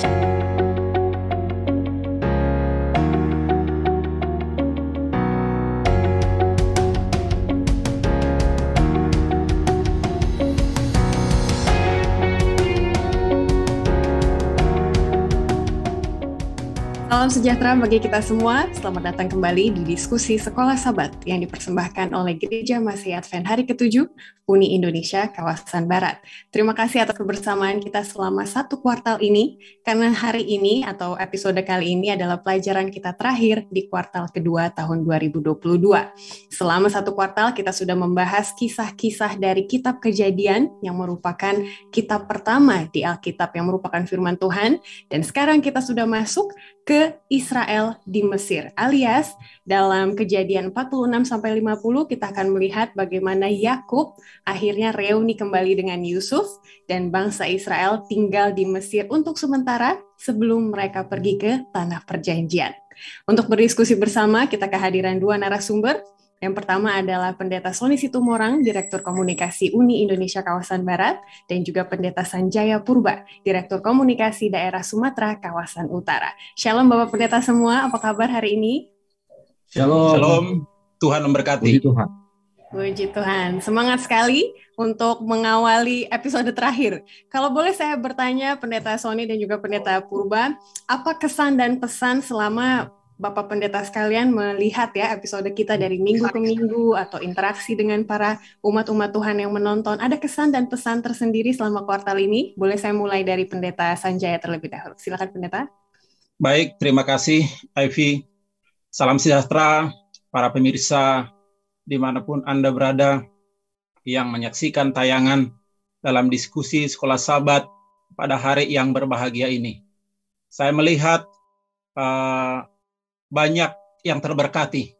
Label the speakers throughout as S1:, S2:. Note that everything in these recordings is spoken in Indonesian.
S1: Salam sejahtera bagi kita semua. Selamat datang kembali di diskusi Sekolah Sabat yang dipersembahkan oleh Gereja Masih Advent Hari ke-7 Uni Indonesia Kawasan Barat. Terima kasih atas kebersamaan kita selama 1 kuartal ini, karena hari ini atau episode kali ini adalah pelajaran kita terakhir di kuartal kedua tahun 2022. Selama 1 kuartal kita sudah membahas kisah-kisah dari Kitab Kejadian yang merupakan kitab pertama di Alkitab yang merupakan firman Tuhan, dan sekarang kita sudah masuk ke Israel di Mesir, alias dalam Kejadian 46-50 kita akan melihat bagaimana Yakub akhirnya reuni kembali dengan Yusuf dan bangsa Israel tinggal di Mesir untuk sementara sebelum mereka pergi ke Tanah Perjanjian. Untuk berdiskusi bersama kita kehadiran 2 narasumber. Yang pertama adalah Pendeta Sony Situmorang, Direktur Komunikasi Uni Indonesia Kawasan Barat, dan juga Pendeta Sanjaya Purba, Direktur Komunikasi Daerah Sumatera Kawasan Utara. Shalom Bapak Pendeta semua, apa kabar hari ini?
S2: Shalom. Shalom. Tuhan memberkati.
S3: Puji Tuhan.
S1: Puji Tuhan. Semangat sekali untuk mengawali episode terakhir. Kalau boleh saya bertanya Pendeta Sony dan juga Pendeta Purba, apa kesan dan pesan selama Bapak Pendeta sekalian melihat ya episode kita dari minggu ke minggu atau interaksi dengan para umat-umat Tuhan yang menonton, ada kesan dan pesan tersendiri selama kuartal ini? Boleh saya mulai dari Pendeta Sanjaya terlebih dahulu. Silakan Pendeta.
S2: Baik, terima kasih Ivy. Salam sejahtera para pemirsa dimanapun Anda berada yang menyaksikan tayangan dalam diskusi Sekolah Sabat pada hari yang berbahagia ini. Saya melihat banyak yang terberkati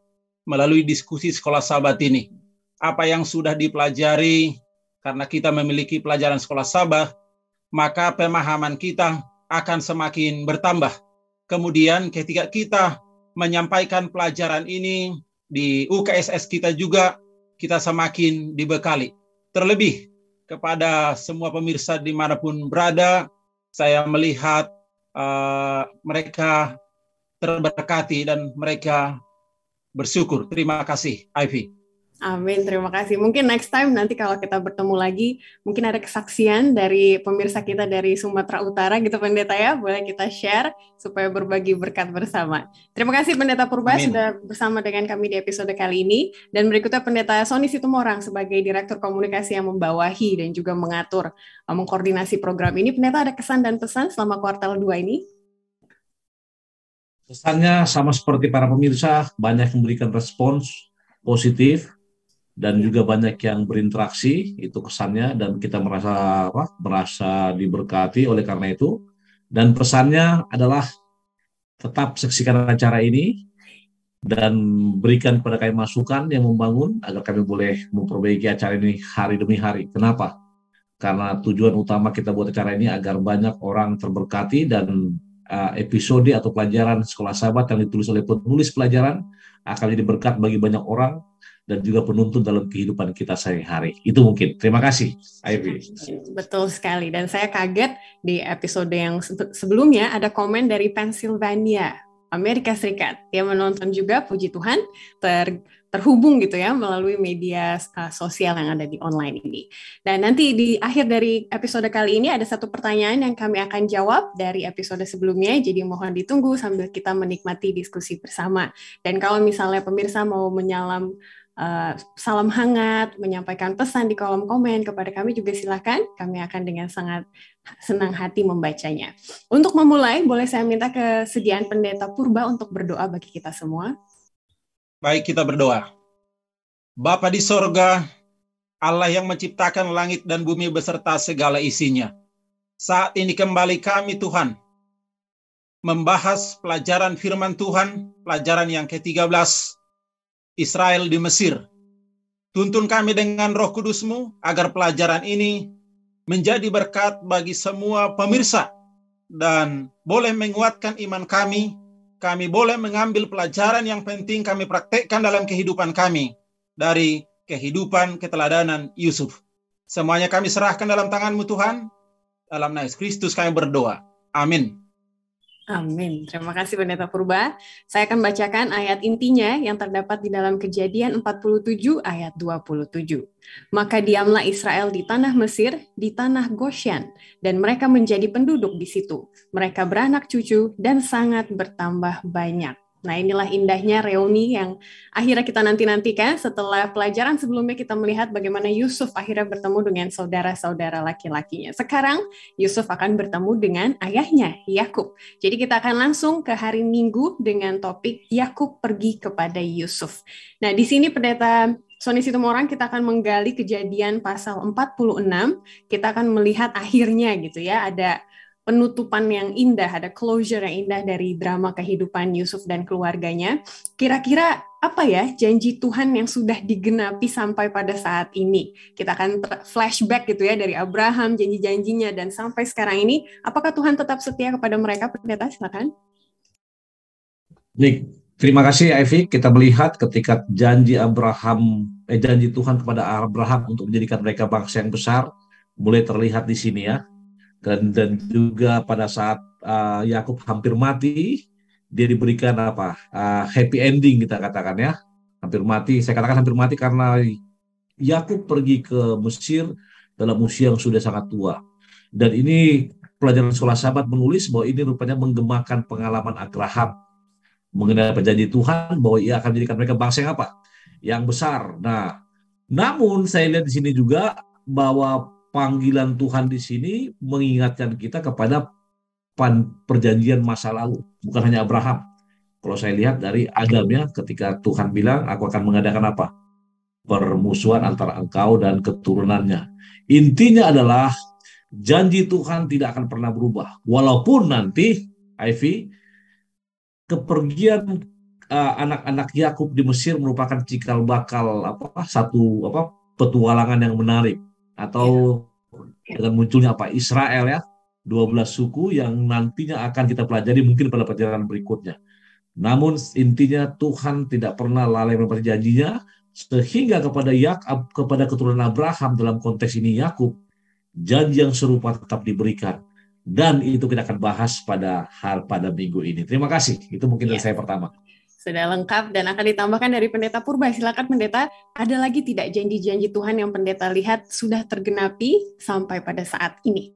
S2: melalui diskusi Sekolah Sabat ini. Apa yang sudah dipelajari, karena kita memiliki pelajaran Sekolah Sabat, maka pemahaman kita akan semakin bertambah. Kemudian ketika kita menyampaikan pelajaran ini di UKSS kita juga, kita semakin dibekali. Terlebih kepada semua pemirsa dimanapun berada, saya melihat mereka terberkati dan mereka bersyukur. Terima kasih, Ivy.
S1: Amin, terima kasih. Mungkin next time nanti kalau kita bertemu lagi, mungkin ada kesaksian dari pemirsa kita dari Sumatera Utara gitu Pendeta ya, boleh kita share supaya berbagi berkat bersama. Terima kasih Pendeta Purba sudah bersama dengan kami di episode kali ini, dan berikutnya Pendeta Sony Situmorang sebagai Direktur Komunikasi yang membawahi dan juga mengatur, mengkoordinasi program ini. Pendeta, ada kesan dan pesan selama kuartal 2 ini?
S3: Kesannya sama seperti para pemirsa, banyak yang memberikan respons positif dan juga banyak yang berinteraksi, itu kesannya, dan kita merasa diberkati oleh karena itu. Dan pesannya adalah tetap saksikan acara ini dan berikan kepada kami masukan yang membangun agar kami boleh memperbaiki acara ini hari demi hari. Kenapa? Karena tujuan utama kita buat acara ini agar banyak orang terberkati, dan episode atau pelajaran Sekolah Sabat yang ditulis oleh penulis pelajaran akan jadi berkat bagi banyak orang dan juga penuntun dalam kehidupan kita sehari-hari. Itu mungkin. Terima kasih, Ivy.
S1: Betul sekali. Dan saya kaget di episode yang sebelumnya ada komen dari Pennsylvania, Amerika Serikat. Dia menonton juga, puji Tuhan, terhubung gitu ya melalui media sosial yang ada di online ini. Dan nanti di akhir dari episode kali ini ada satu pertanyaan yang kami akan jawab dari episode sebelumnya, jadi mohon ditunggu sambil kita menikmati diskusi bersama. Dan kalau misalnya pemirsa mau salam hangat, menyampaikan pesan di kolom komen kepada kami juga silakan, kami akan dengan sangat senang hati membacanya. Untuk memulai, boleh saya minta kesediaan Pendeta Purba untuk berdoa bagi kita semua?
S2: Baik, kita berdoa. Bapa di sorga, Allah yang menciptakan langit dan bumi beserta segala isinya. Saat ini kembali kami Tuhan, membahas pelajaran firman Tuhan, pelajaran yang ke-13, Israel di Mesir. Tuntun kami dengan Roh Kudus-Mu, agar pelajaran ini menjadi berkat bagi semua pemirsa, dan boleh menguatkan iman kami. Kami boleh mengambil pelajaran yang penting kami praktekkan dalam kehidupan kami, dari kehidupan keteladanan Yusuf. Semuanya kami serahkan dalam tangan-Mu Tuhan. Dalam nama Yesus Kristus kami berdoa. Amin.
S1: Amin. Terima kasih Pendeta Purba. Saya akan bacakan ayat intinya yang terdapat di dalam Kejadian 47 ayat 27. Maka diamlah Israel di tanah Mesir, di tanah Goshen, dan mereka menjadi penduduk di situ. Mereka beranak cucu dan sangat bertambah banyak. Nah, inilah indahnya reuni yang akhirnya kita nanti-nantikan setelah pelajaran sebelumnya kita melihat bagaimana Yusuf akhirnya bertemu dengan saudara-saudara laki-lakinya. Sekarang Yusuf akan bertemu dengan ayahnya, Yakub. Jadi kita akan langsung ke hari Minggu dengan topik Yakub pergi kepada Yusuf. Nah, di sini Pendeta Sony Situmorang kita akan menggali Kejadian pasal 46. Kita akan melihat akhirnya gitu ya, ada penutupan yang indah, ada closure yang indah dari drama kehidupan Yusuf dan keluarganya. Kira-kira apa ya janji Tuhan yang sudah digenapi sampai pada saat ini? Kita akan flashback gitu ya dari Abraham, janji-janjinya, dan sampai sekarang ini, apakah Tuhan tetap setia kepada mereka? Pendeta, silakan.
S3: Baik, terima kasih Ivy. Kita melihat ketika janji Tuhan kepada Abraham untuk menjadikan mereka bangsa yang besar, mulai terlihat di sini ya. Dan juga pada saat Yakub hampir mati, dia diberikan happy ending kita katakan ya. Hampir mati, saya katakan hampir mati karena Yakub pergi ke Mesir dalam usia yang sudah sangat tua. Dan ini pelajaran sekolah sahabat menulis bahwa ini rupanya menggemakan pengalaman Abraham mengenai janji Tuhan bahwa ia akan menjadikan mereka bangsa yang apa? Yang besar. Nah, namun saya lihat di sini juga bahwa panggilan Tuhan di sini mengingatkan kita kepada perjanjian masa lalu, bukan hanya Abraham. Kalau saya lihat dari Adam ya, ketika Tuhan bilang, aku akan mengadakan apa? Permusuhan antara engkau dan keturunannya. Intinya adalah janji Tuhan tidak akan pernah berubah. Walaupun nanti, Ivy, kepergian anak-anak Yakub di Mesir merupakan cikal bakal satu petualangan yang menarik. Atau dengan munculnya Israel ya, 12 suku yang nantinya akan kita pelajari mungkin pada pelajaran berikutnya. Namun intinya Tuhan tidak pernah lalai menepati janjinya, sehingga kepada keturunan Abraham dalam konteks ini Yakub, janji yang serupa tetap diberikan. Dan itu kita akan bahas pada minggu ini. Terima kasih. Itu mungkin dari saya pertama.
S1: Sudah lengkap dan akan ditambahkan dari Pendeta Purba. Silakan Pendeta, ada lagi tidak janji-janji Tuhan yang Pendeta lihat sudah tergenapi sampai pada saat ini?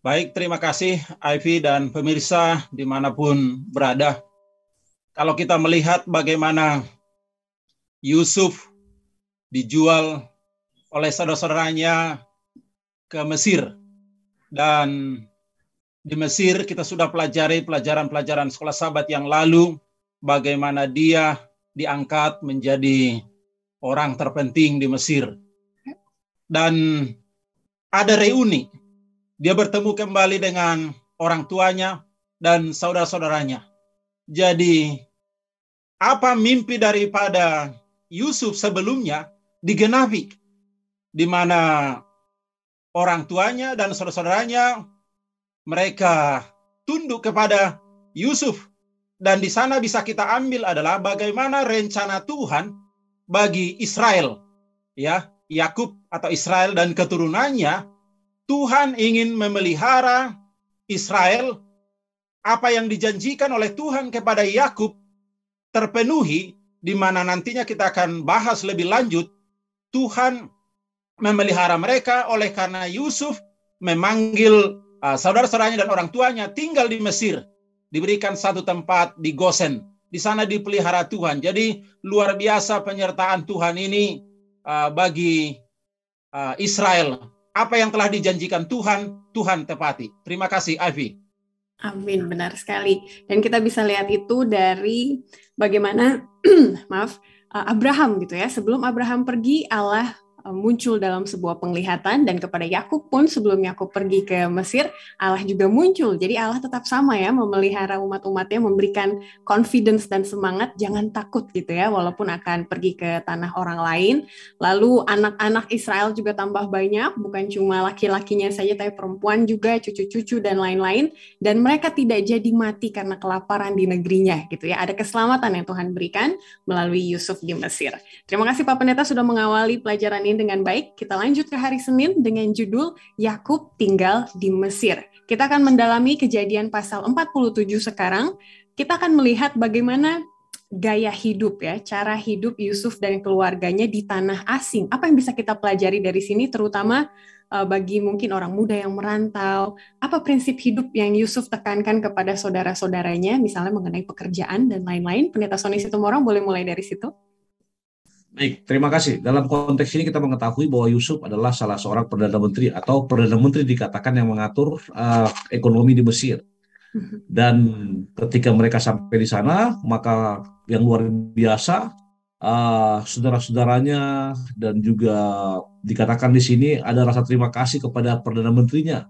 S2: Baik, terima kasih Ivy dan pemirsa dimanapun berada. Kalau kita melihat bagaimana Yusuf dijual oleh saudara-saudaranya ke Mesir, dan di Mesir kita sudah pelajari pelajaran-pelajaran sekolah sahabat yang lalu, bagaimana dia diangkat menjadi orang terpenting di Mesir. Dan ada reuni, dia bertemu kembali dengan orang tuanya dan saudara-saudaranya. Jadi apa mimpi daripada Yusuf sebelumnya digenapi, di mana orang tuanya dan saudara-saudaranya mereka tunduk kepada Yusuf. Dan di sana bisa kita ambil adalah bagaimana rencana Tuhan bagi Israel, ya, Yakub atau Israel dan keturunannya. Tuhan ingin memelihara Israel. Apa yang dijanjikan oleh Tuhan kepada Yakub terpenuhi, di mana nantinya kita akan bahas lebih lanjut. Tuhan memelihara mereka oleh karena Yusuf memanggil saudara-saudaranya dan orang tuanya tinggal di Mesir, diberikan satu tempat di Goshen. Di sana dipelihara Tuhan. Jadi luar biasa penyertaan Tuhan ini bagi Israel. Apa yang telah dijanjikan Tuhan, Tuhan tepati. Terima kasih, Ivy.
S1: Amin, benar sekali. Dan kita bisa lihat itu dari bagaimana, Abraham gitu ya. Sebelum Abraham pergi, Allah muncul dalam sebuah penglihatan, dan kepada Yakub pun sebelum Yakub pergi ke Mesir, Allah juga muncul. Jadi Allah tetap sama ya, memelihara umat-umatnya, memberikan confidence dan semangat, jangan takut gitu ya, walaupun akan pergi ke tanah orang lain. Lalu anak-anak Israel juga tambah banyak, bukan cuma laki-lakinya saja, tapi perempuan juga, cucu-cucu dan lain-lain, dan mereka tidak jadi mati karena kelaparan di negerinya gitu ya. Ada keselamatan yang Tuhan berikan melalui Yusuf di Mesir. Terima kasih Pak Pendeta sudah mengawali pelajaran ini ini dengan baik. Kita lanjut ke hari Senin dengan judul Yakub tinggal di Mesir. Kita akan mendalami Kejadian pasal 47 sekarang. Kita akan melihat bagaimana gaya hidup ya, cara hidup Yusuf dan keluarganya di tanah asing. Apa yang bisa kita pelajari dari sini, terutama bagi mungkin orang muda yang merantau? Apa prinsip hidup yang Yusuf tekankan kepada saudara-saudaranya, misalnya mengenai pekerjaan dan lain-lain? Pendeta Sony Situmorang boleh mulai dari situ.
S3: Baik, terima kasih. Dalam konteks ini kita mengetahui bahwa Yusuf adalah salah seorang Perdana Menteri, atau Perdana Menteri dikatakan yang mengatur ekonomi di Mesir. Dan ketika mereka sampai di sana, maka yang luar biasa, saudara-saudaranya dan juga dikatakan di sini ada rasa terima kasih kepada Perdana Menterinya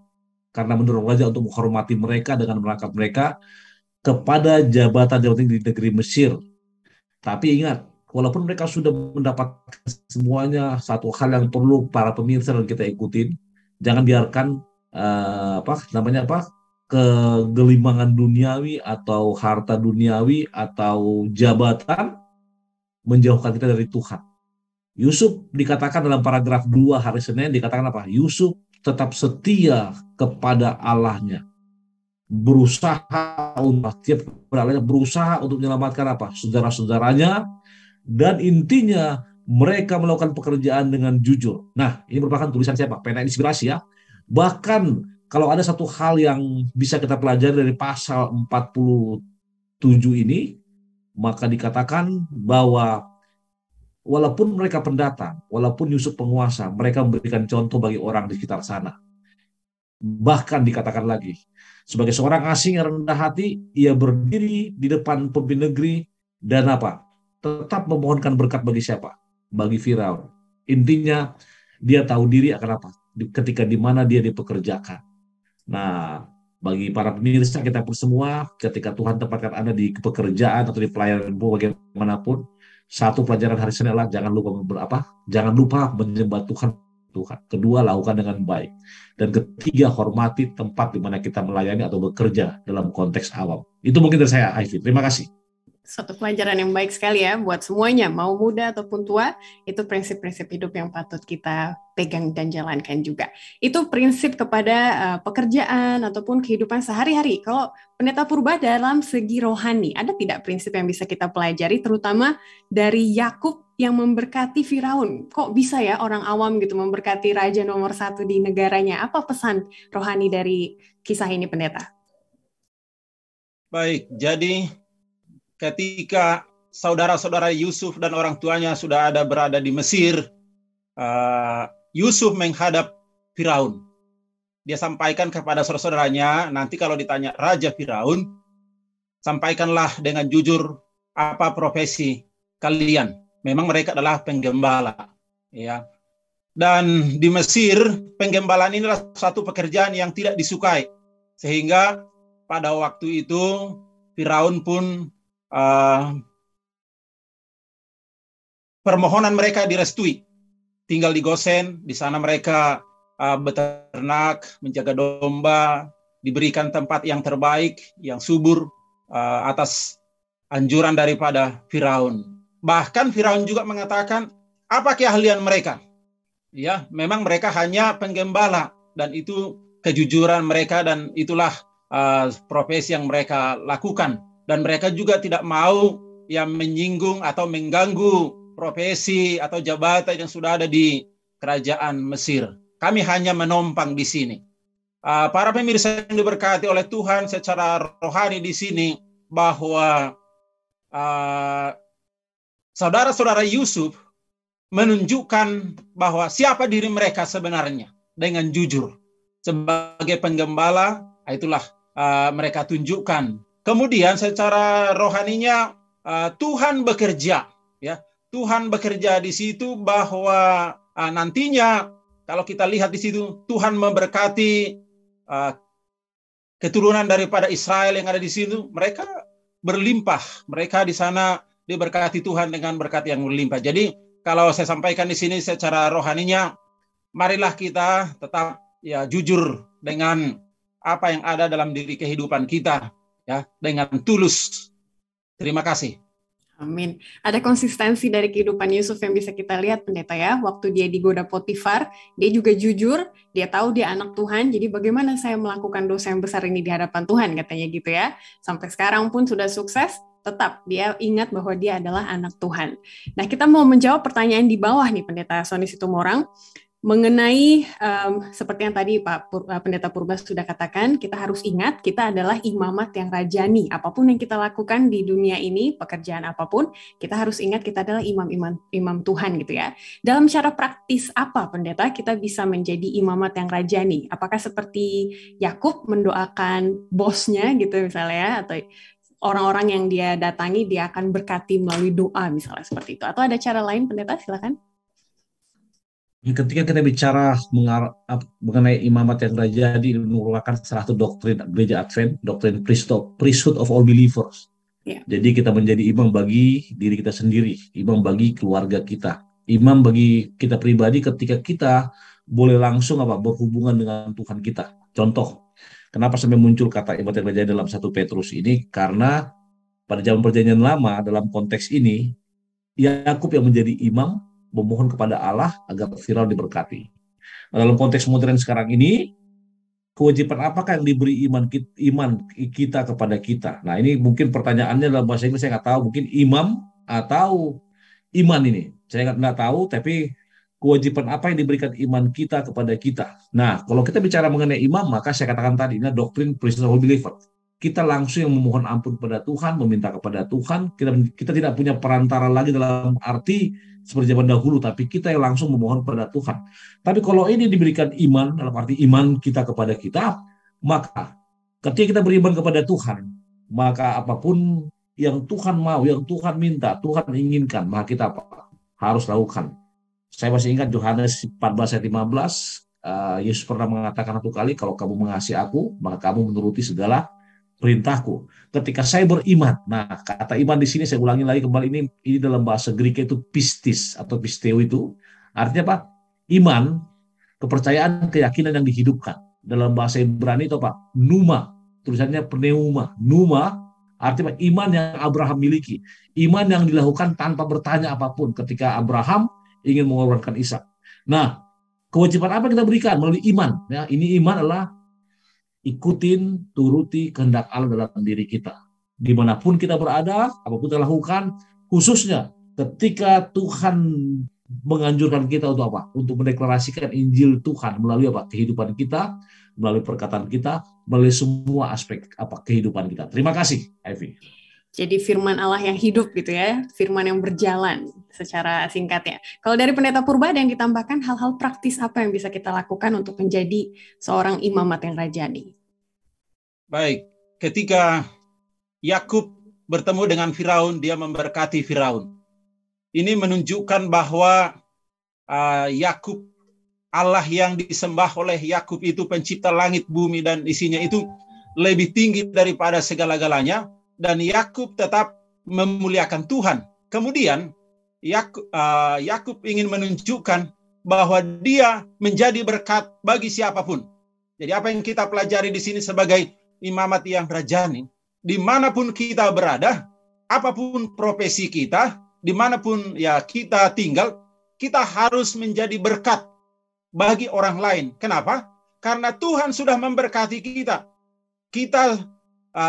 S3: karena mendorong raja untuk menghormati mereka dengan mengangkat mereka kepada jabatan-jabatan di negeri Mesir. Tapi ingat, walaupun mereka sudah mendapatkan semuanya, satu hal yang perlu para pemirsa dan kita ikutin, jangan biarkan kegelimangan duniawi atau harta duniawi atau jabatan menjauhkan kita dari Tuhan. Yusuf dikatakan dalam paragraf 2 hari Senin, dikatakan apa? Yusuf tetap setia kepada Allahnya. Berusaha untuk menyelamatkan apa? Saudara-saudaranya, dan intinya mereka melakukan pekerjaan dengan jujur. Nah, ini merupakan tulisan siapa? Pena inspirasi ya. Bahkan kalau ada satu hal yang bisa kita pelajari dari pasal 47 ini, maka dikatakan bahwa walaupun mereka pendatang, walaupun Yusuf penguasa, mereka memberikan contoh bagi orang di sekitar sana. Bahkan dikatakan lagi, sebagai seorang asing yang rendah hati, ia berdiri di depan pemimpin negeri dan apa? Tetap memohonkan berkat bagi siapa? Bagi Firaun. Intinya, dia tahu diri akan apa? Ketika di mana dia dipekerjakan. Nah, bagi para pemirsa kita pun semua, ketika Tuhan tempatkan Anda di pekerjaan atau di pelayanan bagaimanapun, satu pelajaran hari Senin adalah jangan lupa menyembah Tuhan. Kedua, lakukan dengan baik. Dan ketiga, hormati tempat di mana kita melayani atau bekerja dalam konteks awam. Itu mungkin dari saya, Ivy. Terima kasih.
S1: Suatu pelajaran yang baik sekali ya buat semuanya, mau muda ataupun tua, itu prinsip-prinsip hidup yang patut kita pegang dan jalankan juga. Itu prinsip kepada pekerjaan ataupun kehidupan sehari-hari. Kalau Pendeta Purba dalam segi rohani, ada tidak prinsip yang bisa kita pelajari, terutama dari Yakub yang memberkati Firaun? Kok bisa ya orang awam gitu memberkati raja nomor 1 di negaranya? Apa pesan rohani dari kisah ini, Pendeta?
S2: Baik, jadi ketika saudara-saudara Yusuf dan orang tuanya sudah berada di Mesir, Yusuf menghadap Firaun. Dia sampaikan kepada saudara-saudaranya, nanti kalau ditanya Raja Firaun, sampaikanlah dengan jujur apa profesi kalian. Memang mereka adalah penggembala, ya. Dan di Mesir, penggembalaan ini adalah satu pekerjaan yang tidak disukai. Sehingga pada waktu itu Firaun pun permohonan mereka direstui. Tinggal di Gosen, di sana mereka beternak, menjaga domba, diberikan tempat yang terbaik, yang subur atas anjuran daripada Firaun. Bahkan Firaun juga mengatakan, apa keahlian mereka? Ya, memang mereka hanya penggembala, dan itu kejujuran mereka, dan itulah profesi yang mereka lakukan. Dan mereka juga tidak mau yang menyinggung atau mengganggu profesi atau jabatan yang sudah ada di kerajaan Mesir. Kami hanya menompang di sini. Para pemirsa yang diberkati oleh Tuhan secara rohani di sini, bahwa saudara-saudara Yusuf menunjukkan bahwa siapa diri mereka sebenarnya dengan jujur. Sebagai penggembala, itulah mereka tunjukkan. Kemudian secara rohaninya Tuhan bekerja, ya. Tuhan bekerja di situ bahwa nantinya kalau kita lihat di situ Tuhan memberkati keturunan daripada Israel yang ada di situ, mereka berlimpah. Mereka di sana diberkati Tuhan dengan berkat yang berlimpah. Jadi kalau saya sampaikan di sini secara rohaninya, marilah kita tetap ya jujur dengan apa yang ada dalam diri kehidupan kita, ya, dengan tulus. Terima kasih.
S1: Amin. Ada konsistensi dari kehidupan Yusuf yang bisa kita lihat, pendeta ya. Waktu dia digoda Potifar, dia juga jujur, dia tahu dia anak Tuhan, jadi bagaimana saya melakukan dosa yang besar ini di hadapan Tuhan, katanya gitu ya. Sampai sekarang pun sudah sukses, tetap dia ingat bahwa dia adalah anak Tuhan. Nah, kita mau menjawab pertanyaan di bawah nih, pendeta Sony Situmorang, mengenai seperti yang tadi Pendeta Purba sudah katakan, kita harus ingat kita adalah imamat yang rajani. Apapun yang kita lakukan di dunia ini, pekerjaan apapun, kita harus ingat kita adalah imam Tuhan gitu ya. Dalam cara praktis apa, Pendeta, kita bisa menjadi imamat yang rajani? Apakah seperti Yakub mendoakan bosnya gitu misalnya, atau orang-orang yang dia datangi dia akan berkati melalui doa misalnya seperti itu? Atau ada cara lain, Pendeta? Silakan.
S3: Ketika kita bicara mengenai imamat yang rajani, ini merupakan salah satu doktrin gereja Advent, doktrin priesthood of all believers. Yeah. Jadi kita menjadi imam bagi diri kita sendiri, imam bagi keluarga kita, imam bagi kita pribadi ketika kita boleh langsung berhubungan dengan Tuhan kita. Contoh, kenapa sampai muncul kata imamat yang rajani dalam 1 Petrus ini? Karena pada zaman Perjanjian Lama dalam konteks ini, Yakub yang menjadi imam memohon kepada Allah agar Firaun diberkati. Nah, dalam konteks modern sekarang ini, kewajiban apakah yang diberi iman kita kepada kita? Nah, ini mungkin pertanyaannya dalam bahasa Inggris saya nggak tahu, mungkin imam atau iman ini. Saya nggak tahu, tapi kewajiban apa yang diberikan iman kita kepada kita? Nah, kalau kita bicara mengenai imam, maka saya katakan tadi, ini doktrin priesthood of all believers. Kita langsung yang memohon ampun kepada Tuhan, meminta kepada Tuhan. Kita tidak punya perantara lagi dalam arti seperti zaman dahulu, tapi kita yang langsung memohon kepada Tuhan. Tapi kalau ini diberikan iman, dalam arti iman kita kepada kita, maka ketika kita beriman kepada Tuhan, maka apapun yang Tuhan mau, yang Tuhan minta, Tuhan inginkan, maka kita harus lakukan. Saya masih ingat Yohanes 14 ayat 15, Yesus pernah mengatakan satu kali, kalau kamu mengasihi aku, maka kamu menuruti segala perintahku. Ketika saya beriman, nah kata iman di sini saya ulangi lagi kembali, ini dalam bahasa Greek itu pistis atau pisteo, itu artinya apa? Iman, kepercayaan, keyakinan yang dihidupkan. Dalam bahasa Ibrani itu apa? Pneuma, tulisannya pneuma. Pneuma artinya iman yang Abraham miliki, iman yang dilakukan tanpa bertanya apapun ketika Abraham ingin mengorbankan Ishak. Nah, kewajiban apa yang kita berikan melalui iman? Ya, ini iman adalah ikutin, turuti kehendak Allah dalam diri kita. Dimanapun kita berada, apapun kita lakukan, khususnya ketika Tuhan menganjurkan kita untuk apa? Untuk mendeklarasikan Injil Tuhan melalui apa? Kehidupan kita, melalui perkataan kita, melalui semua aspek kehidupan kita. Terima kasih, Ivy.
S1: Jadi firman Allah yang hidup gitu ya, firman yang berjalan secara singkatnya. Kalau dari Pendeta Purba ada yang ditambahkan hal-hal praktis apa yang bisa kita lakukan untuk menjadi seorang imamat yang rajani?
S2: Baik, ketika Yakub bertemu dengan Firaun, dia memberkati Firaun. Ini menunjukkan bahwa Yakub, Allah yang disembah oleh Yakub itu pencipta langit, bumi, dan isinya itu lebih tinggi daripada segala-galanya. Dan Yakub tetap memuliakan Tuhan. Kemudian Yakub ingin menunjukkan bahwa dia menjadi berkat bagi siapapun. Jadi apa yang kita pelajari di sini sebagai imamat yang rajani, dimanapun kita berada, apapun profesi kita, dimanapun ya kita tinggal, kita harus menjadi berkat bagi orang lain. Kenapa? Karena Tuhan sudah memberkati kita. Kita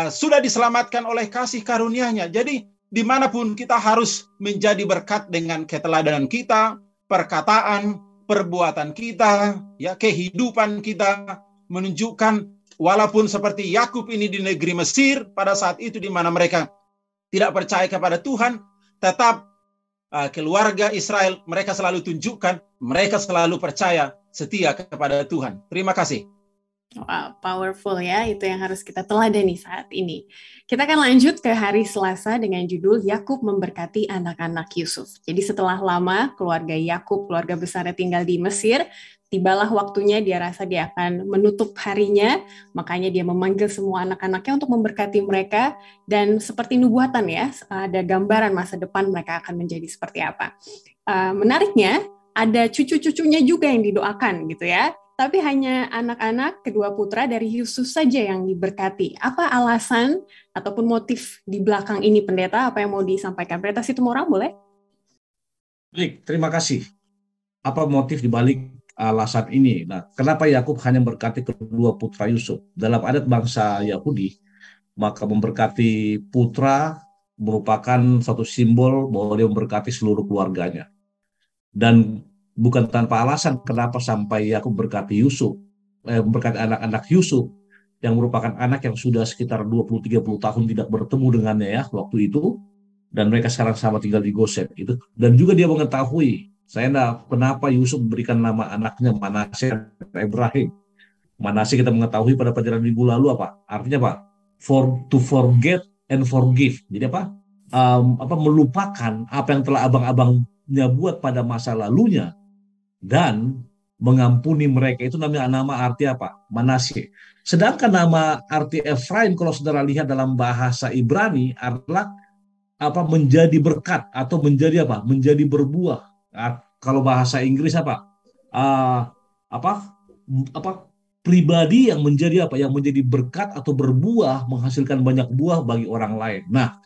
S2: sudah diselamatkan oleh kasih karunia-Nya. Jadi dimanapun kita harus menjadi berkat dengan keteladanan kita, perkataan, perbuatan kita, ya kehidupan kita, menunjukkan walaupun seperti Yakub ini di negeri Mesir pada saat itu di mana mereka tidak percaya kepada Tuhan, tetap keluarga Israel mereka selalu tunjukkan mereka selalu percaya setia kepada Tuhan. Terima kasih.
S1: Wow, powerful ya, itu yang harus kita teladani saat ini. Kita akan lanjut ke hari Selasa dengan judul Yakub memberkati anak-anak Yusuf. Jadi setelah lama keluarga Yakub, keluarga besarnya tinggal di Mesir, tibalah waktunya dia rasa dia akan menutup harinya, makanya dia memanggil semua anak-anaknya untuk memberkati mereka, dan seperti nubuatan ya, ada gambaran masa depan mereka akan menjadi seperti apa. Menariknya, ada cucu-cucunya juga yang didoakan gitu ya. tapi hanya anak-anak kedua putra dari Yusuf saja yang diberkati. Apa alasan ataupun motif di belakang ini, Pendeta? Apa yang mau disampaikan? Pendeta Situmorang, boleh?
S3: Baik, terima kasih. Apa motif di balik alasan ini? Nah, kenapa Yakub hanya memberkati kedua putra Yusuf? Dalam adat bangsa Yahudi, maka memberkati putra merupakan satu simbol bahwa dia memberkati seluruh keluarganya. Dan bukan tanpa alasan kenapa sampai Yakub berkati Yusuf, berkati anak-anak Yusuf yang merupakan anak yang sudah sekitar 20-30 tahun tidak bertemu dengannya ya waktu itu, dan mereka sekarang sama tinggal di Goshen itu. Dan juga dia mengetahui kenapa Yusuf memberikan nama anaknya Manasye dan Efraim. Manasye kita mengetahui pada pelajaran minggu lalu apa artinya, Pak? To forget and forgive. Jadi melupakan apa yang telah abang-abangnya buat pada masa lalunya dan mengampuni mereka. Itu nama arti apa? Manasye. Sedangkan nama arti Efraim kalau saudara lihat dalam bahasa Ibrani adalah menjadi berkat atau menjadi menjadi berbuah. Kalau bahasa Inggris pribadi yang menjadi yang menjadi berkat atau berbuah, menghasilkan banyak buah bagi orang lain. Nah,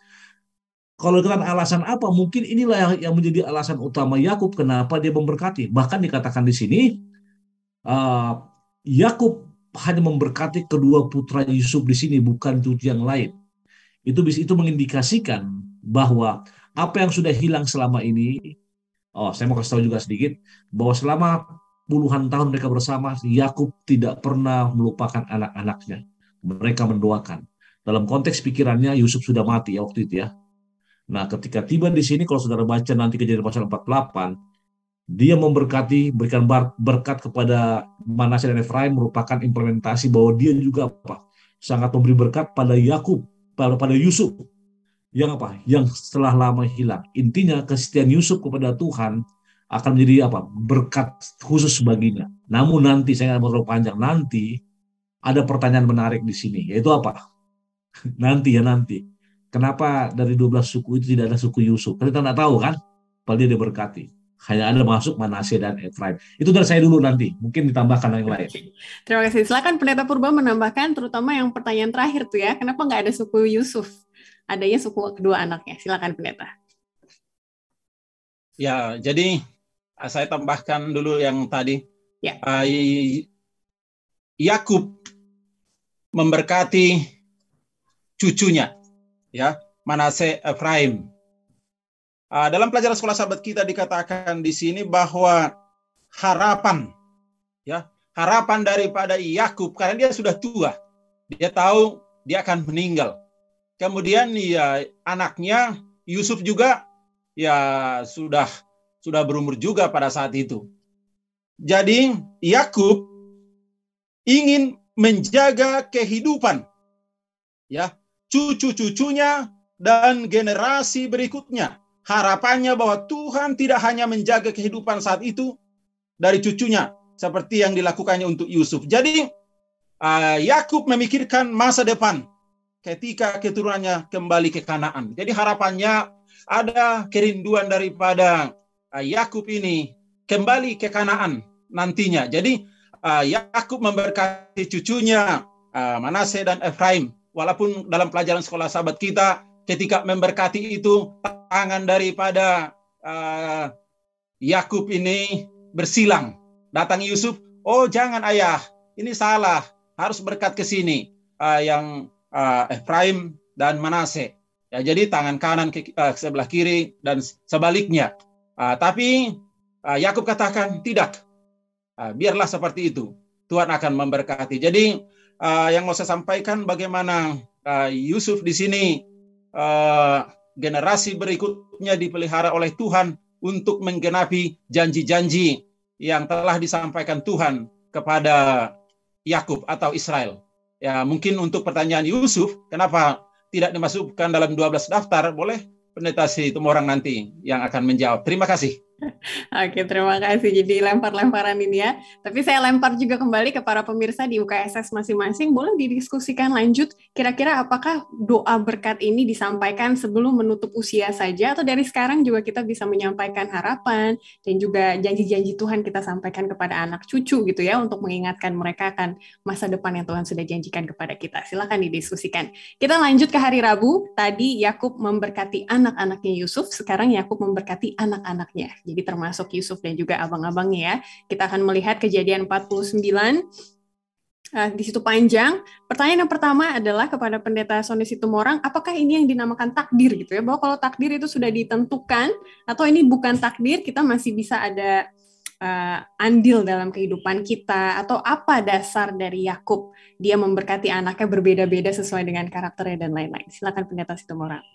S3: kalau dengan alasan apa? Mungkin inilah yang menjadi alasan utama Yakub kenapa dia memberkati. Bahkan dikatakan di sini Yakub hanya memberkati kedua putra Yusuf di sini, bukan cucu yang lain. Itu mengindikasikan bahwa apa yang sudah hilang selama ini, saya mau kasih tahu juga sedikit, bahwa selama puluhan tahun mereka bersama, Yakub tidak pernah melupakan anak-anaknya. Mereka mendoakan. Dalam konteks pikirannya, Yusuf sudah mati ya waktu itu ya. Nah, ketika tiba di sini, kalau saudara baca nanti Kejadian pasal 48, dia memberkati, berikan berkat kepada Manasye dan Efraim, merupakan implementasi bahwa dia juga sangat memberi berkat pada Yakub, pada Yusuf yang setelah lama hilang. Intinya kesetiaan Yusuf kepada Tuhan akan menjadi berkat khusus baginya. Namun nanti saya nggak mau terlalu panjang, nanti ada pertanyaan menarik di sini, yaitu apa? Nanti. Kenapa dari 12 suku itu tidak ada suku Yusuf? Kita nggak tahu kan? Padahal dia diberkati. Hanya ada masuk Manasye dan Efraim. Itu dari saya dulu nanti. Mungkin ditambahkan yang lain.
S1: Terima kasih. Silakan Pendeta Purba menambahkan, terutama yang pertanyaan terakhir tuh ya. Kenapa nggak ada suku Yusuf? Adanya suku kedua anaknya. Silakan Pendeta.
S2: Ya, jadi saya tambahkan dulu yang tadi.
S1: Ya.
S2: Yakub memberkati cucunya, ya, Manasye, Efraim. Dalam pelajaran sekolah sahabat kita dikatakan di sini bahwa harapan daripada Yakub, karena dia sudah tua, dia tahu dia akan meninggal. Kemudian ya anaknya Yusuf juga ya sudah berumur juga pada saat itu. Jadi Yakub ingin menjaga kehidupan ya cucu-cucunya dan generasi berikutnya. Harapannya bahwa Tuhan tidak hanya menjaga kehidupan saat itu dari cucunya seperti yang dilakukannya untuk Yusuf. Jadi Yakub memikirkan masa depan ketika keturunannya kembali ke Kanaan. Jadi harapannya ada kerinduan daripada Yakub ini kembali ke Kanaan nantinya. Jadi Yakub memberkati cucunya Manasye dan Efraim. Walaupun dalam pelajaran sekolah sahabat kita ketika memberkati itu tangan daripada Yakub ini bersilang. Datang Yusuf, oh jangan ayah, ini salah, harus berkat ke sini yang Efraim dan Manasye. Ya, jadi tangan kanan ke sebelah kiri dan sebaliknya. Tapi Yakub katakan tidak, biarlah seperti itu. Tuhan akan memberkati. Jadi yang mau saya sampaikan bagaimana Yusuf di sini generasi berikutnya dipelihara oleh Tuhan untuk menggenapi janji-janji yang telah disampaikan Tuhan kepada Yakub atau Israel. Ya, mungkin untuk pertanyaan Yusuf, kenapa tidak dimasukkan dalam 12 daftar? Boleh Pendeta Situmorang nanti yang akan menjawab. Terima kasih.
S1: Oke, terima kasih. Jadi lempar-lemparan ini ya. Tapi saya lempar juga kembali ke para pemirsa di UKSS masing-masing. Boleh didiskusikan lanjut, kira-kira apakah doa berkat ini disampaikan sebelum menutup usia saja, atau dari sekarang juga kita bisa menyampaikan harapan, dan juga janji-janji Tuhan kita sampaikan kepada anak cucu gitu ya, untuk mengingatkan mereka akan masa depan yang Tuhan sudah janjikan kepada kita. Silakan didiskusikan. Kita lanjut ke hari Rabu. Tadi Yakub memberkati anak-anaknya Yusuf, sekarang Yakub memberkati anak-anaknya. Jadi termasuk Yusuf dan juga abang-abangnya ya. Kita akan melihat Kejadian 49. Di situ panjang. Pertanyaan yang pertama adalah kepada Pendeta Sony Situmorang, apakah ini yang dinamakan takdir gitu ya? Bahwa kalau takdir itu sudah ditentukan, atau ini bukan takdir, kita masih bisa ada andil dalam kehidupan kita, atau apa dasar dari Yakub dia memberkati anaknya berbeda-beda sesuai dengan karakternya dan lain-lain. Silakan Pendeta Situmorang.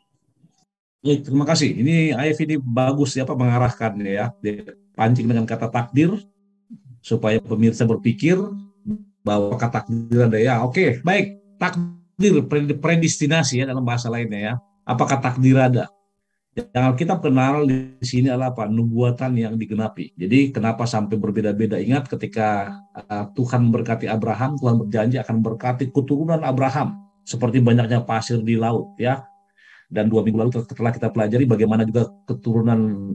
S3: Baik, terima kasih. Ini Ayef ini bagus ya, Pak, mengarahkannya ya. Dia pancing dengan kata takdir supaya pemirsa berpikir bahwa kata takdir ada ya. Oke, baik. Takdir, predestinasi ya dalam bahasa lainnya ya. Apakah takdir ada? Yang kita kenal di sini adalah apa? Nubuatan yang digenapi. Jadi kenapa sampai berbeda-beda? Ingat ketika Tuhan memberkati Abraham, Tuhan berjanji akan berkati keturunan Abraham seperti banyaknya pasir di laut ya. Dan 2 minggu lalu setelah kita pelajari bagaimana juga keturunan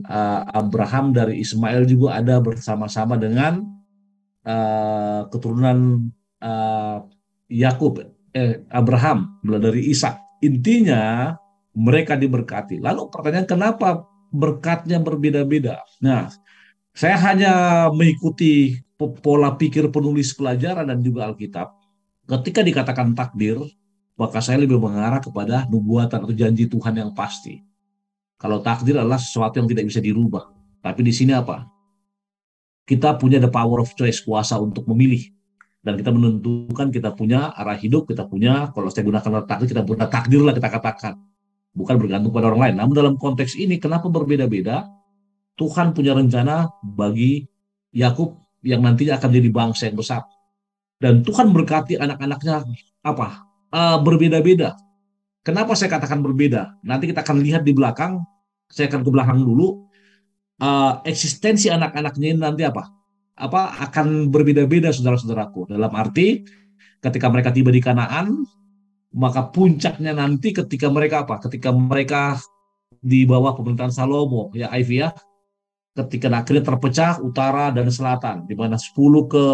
S3: Abraham dari Ismail juga ada bersama-sama dengan keturunan Yakub, Abraham dari Ishak. Intinya mereka diberkati. Lalu pertanyaan, kenapa berkatnya berbeda-beda? Nah, saya hanya mengikuti pola pikir penulis pelajaran dan juga Alkitab. Ketika dikatakan takdir, maka saya lebih mengarah kepada nubuatan atau janji Tuhan yang pasti. Kalau takdir adalah sesuatu yang tidak bisa dirubah. Tapi di sini apa? Kita punya the power of choice, kuasa untuk memilih. Dan kita menentukan, kita punya arah hidup, kita punya, kalau saya gunakan takdir, kita punya takdir lah kita katakan. Bukan bergantung pada orang lain. Namun dalam konteks ini, kenapa berbeda-beda? Tuhan punya rencana bagi Yakub yang nantinya akan jadi bangsa yang besar. Dan Tuhan berkati anak-anaknya apa? Berbeda-beda. Kenapa saya katakan berbeda? Nanti kita akan lihat di belakang. Saya akan ke belakang dulu. Eksistensi anak-anaknya ini nanti apa? Akan berbeda-beda, saudara-saudaraku. Dalam arti, ketika mereka tiba di Kanaan, maka puncaknya nanti ketika mereka apa? Ketika mereka di bawah pemerintahan Salomo, ya Ivy ya, ketika akhirnya terpecah utara dan selatan, di mana 10 ke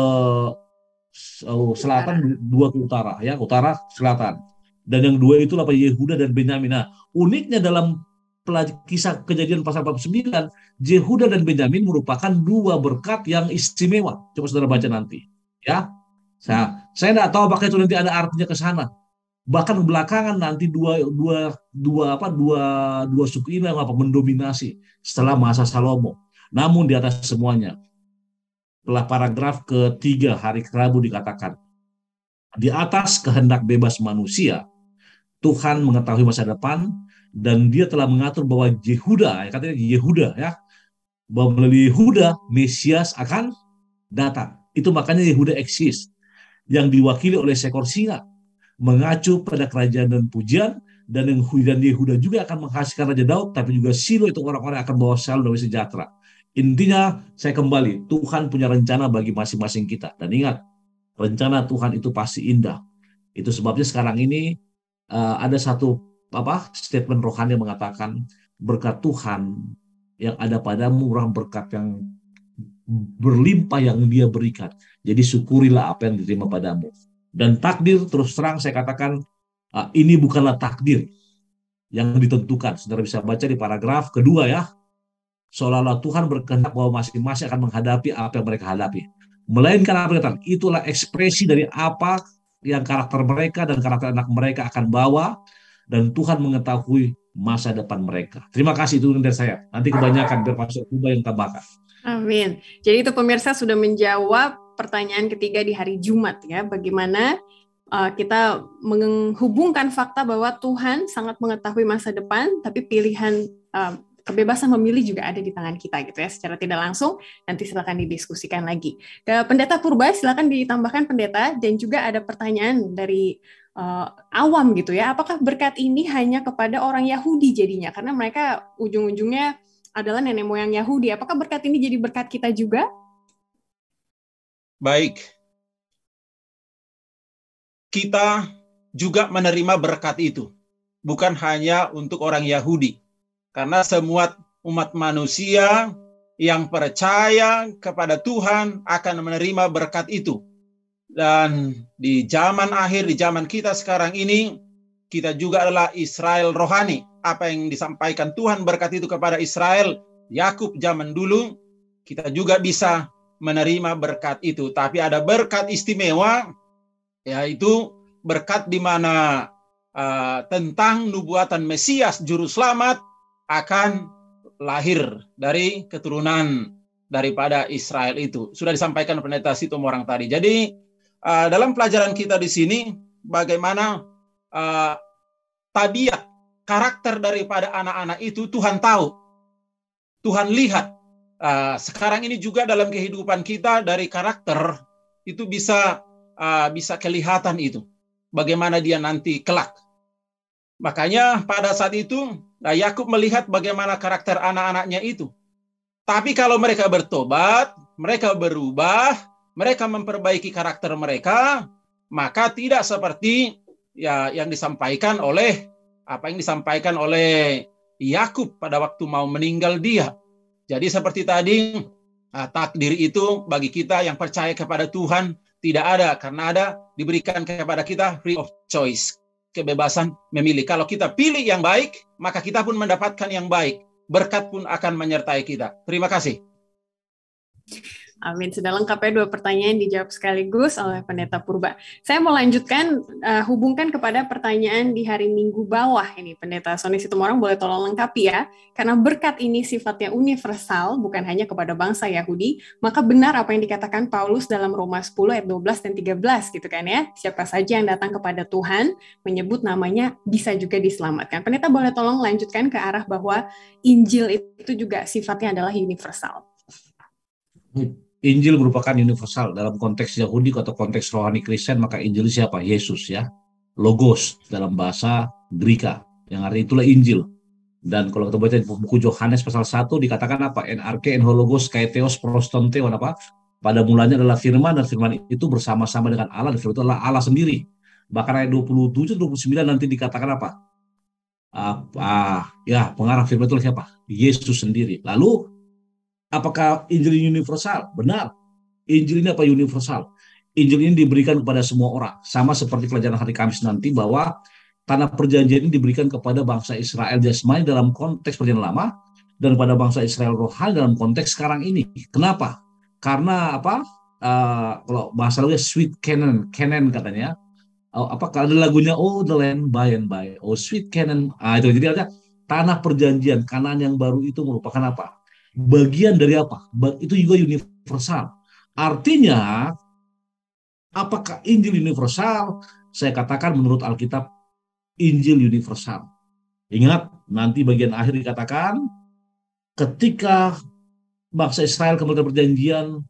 S3: selatan, 2 ke utara, ya utara selatan. Dan yang 2 itu apa? Yehuda dan Benyamin. Nah, uniknya dalam kisah Kejadian pasal 49, Yehuda dan Benyamin merupakan 2 berkat yang istimewa. Coba saudara baca nanti, ya. Saya tidak tahu apakah itu nanti ada artinya ke sana. Bahkan belakangan nanti dua suku ini yang mendominasi setelah masa Salomo. Namun di atas semuanya, setelah paragraf ketiga hari Rabu dikatakan, di atas kehendak bebas manusia, Tuhan mengetahui masa depan, dan dia telah mengatur bahwa Yehuda, katanya Yehuda ya, bahwa melalui Yehuda Mesias akan datang. Itu makanya Yehuda eksis, yang diwakili oleh seekor singa, mengacu pada kerajaan dan pujian, dan Yehuda juga akan menghasilkan Raja Daud, tapi juga Silo itu orang-orang akan bawa shalom dan sejahtera. Intinya, saya kembali, Tuhan punya rencana bagi masing-masing kita. Dan ingat, rencana Tuhan itu pasti indah. Itu sebabnya sekarang ini ada satu statement rohani yang mengatakan, berkat Tuhan yang ada padamu merupakan berkat yang berlimpah yang dia berikan. Jadi syukurilah apa yang diterima padamu. Dan takdir, terus terang saya katakan, ini bukanlah takdir yang ditentukan. Saudara bisa baca di paragraf kedua ya. Seolah-olah Tuhan berkehendak bahwa masing-masing akan menghadapi apa yang mereka hadapi. Melainkan apa yang katakan, itulah ekspresi dari apa yang karakter mereka dan karakter anak mereka akan bawa, dan Tuhan mengetahui masa depan mereka. Terima kasih, itu dari saya. Nanti kebanyakan biar Pastor Kuba yang tambahkan.
S1: Amin. Jadi itu pemirsa sudah menjawab pertanyaan ketiga di hari Jumat ya. Bagaimana kita menghubungkan fakta bahwa Tuhan sangat mengetahui masa depan, tapi pilihan kebebasan memilih juga ada di tangan kita gitu ya, secara tidak langsung. Nanti silakan didiskusikan lagi. Ke Pendeta Purba silakan ditambahkan Pendeta, dan juga ada pertanyaan dari awam gitu ya, apakah berkat ini hanya kepada orang Yahudi jadinya, karena mereka ujung-ujungnya adalah nenek moyang Yahudi. Apakah berkat ini jadi berkat kita juga?
S2: Baik. Kita juga menerima berkat itu. Bukan hanya untuk orang Yahudi. Karena semua umat manusia yang percaya kepada Tuhan akan menerima berkat itu. Dan di zaman akhir, di zaman kita sekarang ini, kita juga adalah Israel rohani. Apa yang disampaikan Tuhan berkat itu kepada Israel, Yakub zaman dulu, kita juga bisa menerima berkat itu. Tapi ada berkat istimewa, yaitu berkat di mana tentang nubuatan Mesias, Juru Selamat, akan lahir dari keturunan daripada Israel itu. Sudah disampaikan Pendeta Situmorang tadi. Jadi dalam pelajaran kita di sini, bagaimana tabiat, karakter daripada anak-anak itu Tuhan tahu. Tuhan lihat. Sekarang ini juga dalam kehidupan kita dari karakter itu bisa kelihatan itu. Bagaimana dia nanti kelak. Makanya pada saat itu Yakub melihat bagaimana karakter anak-anaknya itu. Tapi kalau mereka bertobat, mereka berubah, mereka memperbaiki karakter mereka, maka tidak seperti yang disampaikan oleh Yakub pada waktu mau meninggal dia. Jadi seperti tadi, takdir itu bagi kita yang percaya kepada Tuhan tidak ada, karena ada diberikan kepada kita free of choice, kebebasan memilih. Kalau kita pilih yang baik, maka kita pun mendapatkan yang baik. Berkat pun akan menyertai kita. Terima kasih.
S1: Amin. Sudah lengkap ya 2 pertanyaan dijawab sekaligus oleh Pendeta Purba. Saya mau lanjutkan, hubungkan kepada pertanyaan di hari Minggu bawah ini. Pendeta Sony Situmorang boleh tolong lengkapi ya. Karena berkat ini sifatnya universal, bukan hanya kepada bangsa Yahudi, maka benar apa yang dikatakan Paulus dalam Roma 10 ayat 12 dan 13 gitu kan ya. Siapa saja yang datang kepada Tuhan, menyebut namanya, bisa juga diselamatkan. Pendeta boleh tolong lanjutkan ke arah bahwa Injil itu juga sifatnya adalah universal.
S3: Injil merupakan universal dalam konteks Yahudi atau konteks rohani Kristen, maka Injil siapa? Yesus ya. Logos dalam bahasa Greka. Yang artinya itulah Injil. Dan kalau kita baca di buku Yohanes pasal 1 dikatakan apa? NRK enhologos kaeteos prostanteon apa? Pada mulanya adalah firman, dan firman itu bersama-sama dengan Allah, dan firman itu adalah Allah sendiri. Bahkan ayat 27-29 nanti dikatakan apa? Pengarang firman itu siapa? Yesus sendiri. Lalu apakah Injil ini universal? Benar. Injil ini apa universal? Injil ini diberikan kepada semua orang. Sama seperti pelajaran hari Kamis nanti, bahwa tanah perjanjian ini diberikan kepada bangsa Israel jasmani dalam konteks perjanjian lama, dan pada bangsa Israel rohani dalam konteks sekarang ini. Kenapa? Karena apa? Kalau bahasa lagunya Sweet Canaan katanya. Kalau ada lagunya The Land by and by. Sweet Canaan. Itu jadi ada tanah perjanjian, Kanaan yang baru itu merupakan apa? Bagian dari apa? Itu juga universal. Artinya, apakah Injil universal? Saya katakan menurut Alkitab, Injil universal. Ingat, nanti bagian akhir dikatakan, ketika bangsa Israel kembali ke perjanjian,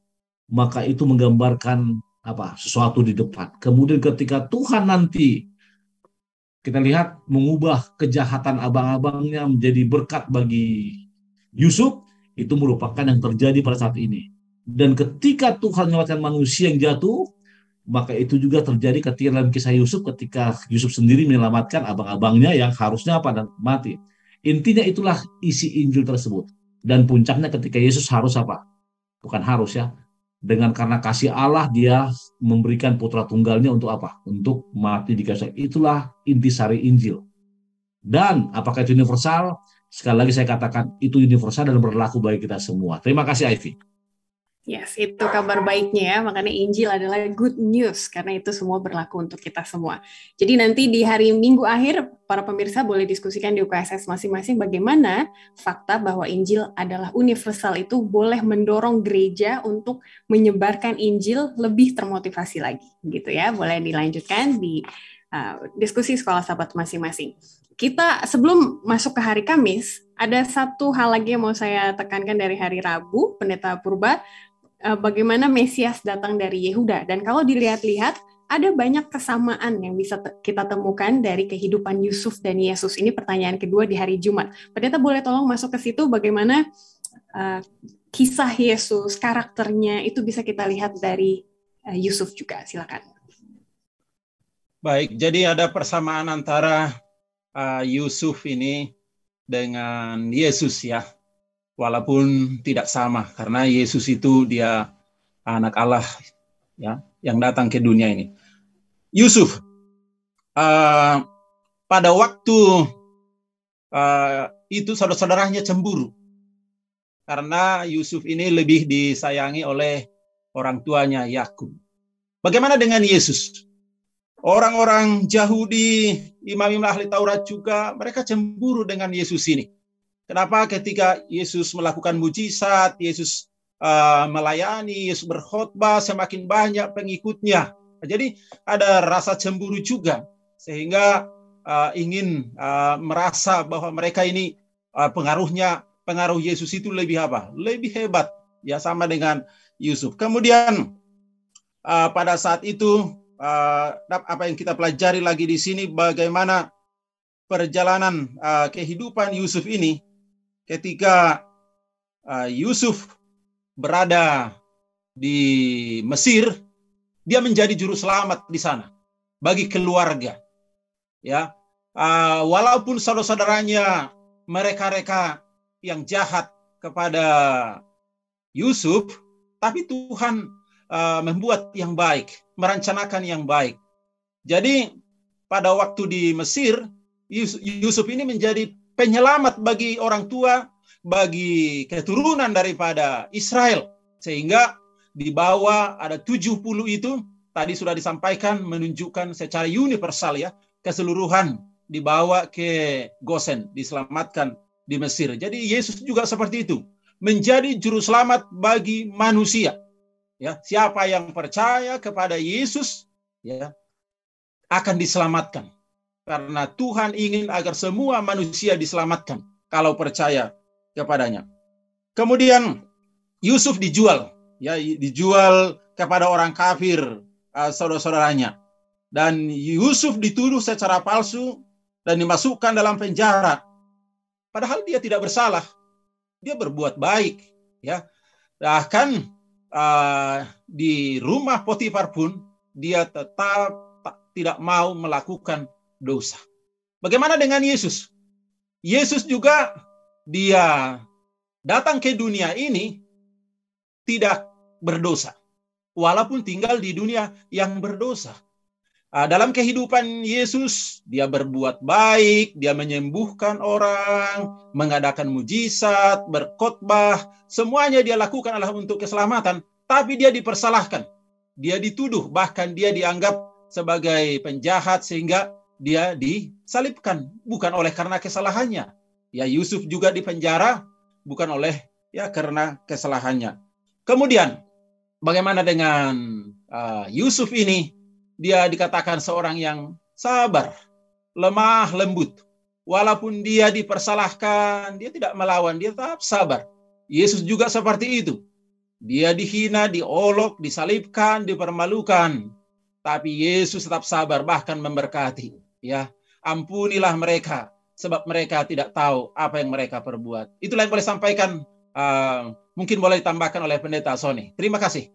S3: maka itu menggambarkan apa? Sesuatu di depan. Kemudian ketika Tuhan nanti, kita lihat, mengubah kejahatan abang-abangnya menjadi berkat bagi Yusuf, itu merupakan yang terjadi pada saat ini. Dan ketika Tuhan menyelamatkan manusia yang jatuh, maka itu juga terjadi ketika dalam kisah Yusuf, ketika Yusuf sendiri menyelamatkan abang-abangnya yang harusnya mati. Intinya itulah isi Injil tersebut. Dan puncaknya ketika Yesus harus apa? Bukan harus ya. Karena kasih Allah, dia memberikan putra tunggalnya untuk apa? Untuk mati di kayu salib. Itulah intisari Injil. Dan apakah itu universal? Sekali lagi saya katakan itu universal dan berlaku bagi kita semua. Terima kasih Ivy.
S1: Yes, itu kabar baiknya ya. Makanya Injil adalah good news karena itu semua berlaku untuk kita semua. Jadi nanti di hari Minggu akhir para pemirsa boleh diskusikan di UKSS masing-masing bagaimana fakta bahwa Injil adalah universal itu boleh mendorong gereja untuk menyebarkan Injil lebih termotivasi lagi, gitu ya. Boleh dilanjutkan di diskusi sekolah sahabat masing-masing. Kita sebelum masuk ke hari Kamis, ada satu hal lagi yang mau saya tekankan dari hari Rabu, Pendeta Purba, bagaimana Mesias datang dari Yehuda. Dan kalau dilihat-lihat, ada banyak kesamaan yang bisa kita temukan dari kehidupan Yusuf dan Yesus. Ini pertanyaan kedua di hari Jumat. Pendeta boleh tolong masuk ke situ bagaimana kisah Yesus, karakternya itu bisa kita lihat dari Yusuf juga. Silakan.
S2: Baik, jadi ada persamaan antara Yusuf ini dengan Yesus ya. Walaupun tidak sama, karena Yesus itu dia anak Allah ya, yang datang ke dunia ini. Yusuf, pada waktu itu saudara-saudaranya cemburu, karena Yusuf ini lebih disayangi oleh orang tuanya Yakub. Bagaimana dengan Yesus? Orang-orang Yahudi, imam-imam ahli Taurat juga, mereka cemburu dengan Yesus ini. Kenapa ketika Yesus melakukan mujizat, Yesus melayani, Yesus berkhotbah, semakin banyak pengikutnya. Jadi ada rasa cemburu juga, sehingga ingin merasa bahwa mereka ini pengaruh Yesus itu lebih apa? Lebih hebat, ya sama dengan Yusuf. Kemudian pada saat itu apa yang kita pelajari lagi di sini, bagaimana perjalanan kehidupan Yusuf ini. Ketika Yusuf berada di Mesir, dia menjadi juru selamat di sana bagi keluarga. Ya, walaupun saudara-saudaranya mereka yang jahat kepada Yusuf, tapi Tuhan membuat yang baik, merencanakan yang baik. Jadi pada waktu di Mesir, Yusuf ini menjadi penyelamat bagi orang tua, bagi keturunan daripada Israel. Sehingga di bawah ada 70 itu, tadi sudah disampaikan, menunjukkan secara universal ya, keseluruhan dibawa ke Gosen, diselamatkan di Mesir. Jadi Yesus juga seperti itu, menjadi juru selamat bagi manusia. Ya, siapa yang percaya kepada Yesus ya akan diselamatkan. Karena Tuhan ingin agar semua manusia diselamatkan kalau percaya kepadanya. Kemudian Yusuf dijual, ya dijual kepada orang kafir, saudara-saudaranya. Dan Yusuf dituduh secara palsu dan dimasukkan dalam penjara. Padahal dia tidak bersalah, dia berbuat baik, ya. Bahkan di rumah Potifar pun dia tetap tidak mau melakukan dosa. Bagaimana dengan Yesus? Yesus juga dia datang ke dunia ini tidak berdosa, walaupun tinggal di dunia yang berdosa. Dalam kehidupan Yesus, dia berbuat baik, dia menyembuhkan orang, mengadakan mujizat, berkhotbah, semuanya dia lakukan adalah untuk keselamatan, tapi dia dipersalahkan, dia dituduh, bahkan dia dianggap sebagai penjahat sehingga dia disalibkan, bukan oleh karena kesalahannya. Ya, Yusuf juga dipenjara bukan oleh ya karena kesalahannya. Kemudian bagaimana dengan Yusuf ini? Dia dikatakan seorang yang sabar, lemah lembut. Walaupun dia dipersalahkan, dia tidak melawan, dia tetap sabar. Yesus juga seperti itu. Dia dihina, diolok, disalibkan, dipermalukan. Tapi Yesus tetap sabar, bahkan memberkati. Ya, ampunilah mereka, sebab mereka tidak tahu apa yang mereka perbuat. Itulah yang boleh sampaikan. Mungkin boleh ditambahkan oleh Pendeta Sony. Terima kasih.